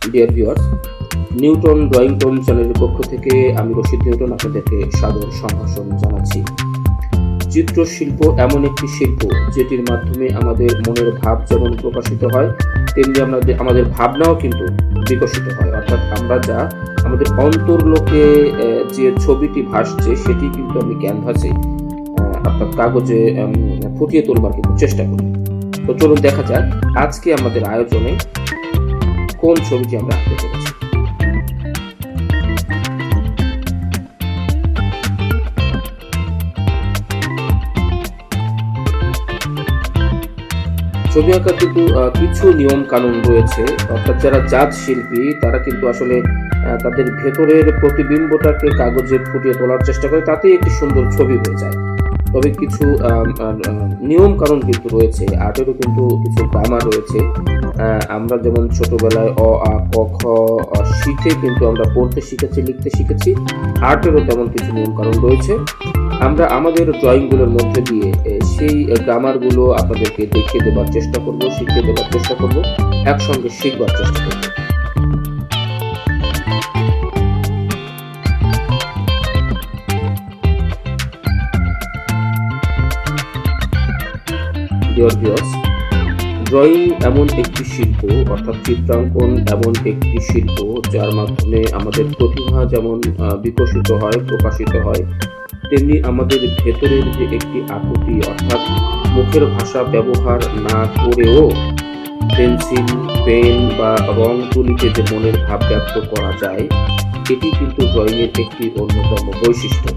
Dear viewers, Newton drawing tone চ্যানেলের পক্ষ থেকে আমি রশিদ নিউটন আপনাদেরকে সাদর সম্ভাষণ জানাচ্ছি। চিত্রশিল্প এমন একটি শিল্প যেটির মাধ্যমে আমাদের মনের ভাব যেমন প্রকাশিত হয়, তেমনি আমাদের ভাবনাও কিন্তু বিকশিত হয়। অর্থাৎ আমরা যা আমাদের অন্তর্লোকে যে ছবিটি ভাসছে সেটি কিন্তু আমি ক্যানভাসে অর্থাৎ কাগজে ফুটিয়ে তোলবার কিন্তু চেষ্টা করি। তো চলুন দেখা যাক আজকে আমাদের আয়োজনে কোন ছবিটি আমরা আঁকতে চলেছি। ছবি আঁকার কিন্তু কিছু নিয়ম কানুন রয়েছে। অর্থাৎ যারা জাত শিল্পী তারা কিন্তু আসলে তাদের ভেতরের প্রতিবিম্বটাকে কাগজে ফুটিয়ে তোলার চেষ্টা করে, তাতেই একটি সুন্দর ছবি হয়ে যায়। তবে কিছু নিয়ম কানুন কিন্তু রয়েছে, আর্টেরও কিন্তু কিছু গ্রামার রয়েছে। আমরা যেমন ছোটবেলায় অ আ ক খ শিখে কিন্তু আমরা পড়তে শিখেছি, লিখতে শিখেছি, আর্টেরও তেমন কিছু নিয়ম কানুন রয়েছে। আমরা আমাদের ড্রয়িংগুলোর মধ্যে দিয়ে সেই গ্রামারগুলো আপনাদেরকে দেখিয়ে দেবার চেষ্টা করব, শিখিয়ে দেবার চেষ্টা করব, একসঙ্গে শিখবার চেষ্টা করব। ডিয়ার ভিউয়ার্স, ড্রয়িং এমন একটি শিল্প, অর্থাৎ চিত্রাঙ্কন এমন একটি শিল্প যার মাধ্যমে আমাদের প্রতিভা যেমন বিকশিত হয়, প্রকাশিত হয়, তেমনি আমাদের ভেতরের যে একটি আকুতি, অর্থাৎ মুখের ভাষা ব্যবহার না করেও পেন্সিল, পেন বা রং তুলিতে যে মনের ভাব ব্যক্ত করা যায়, এটি কিন্তু ড্রয়িংয়ের একটি অন্যতম বৈশিষ্ট্য।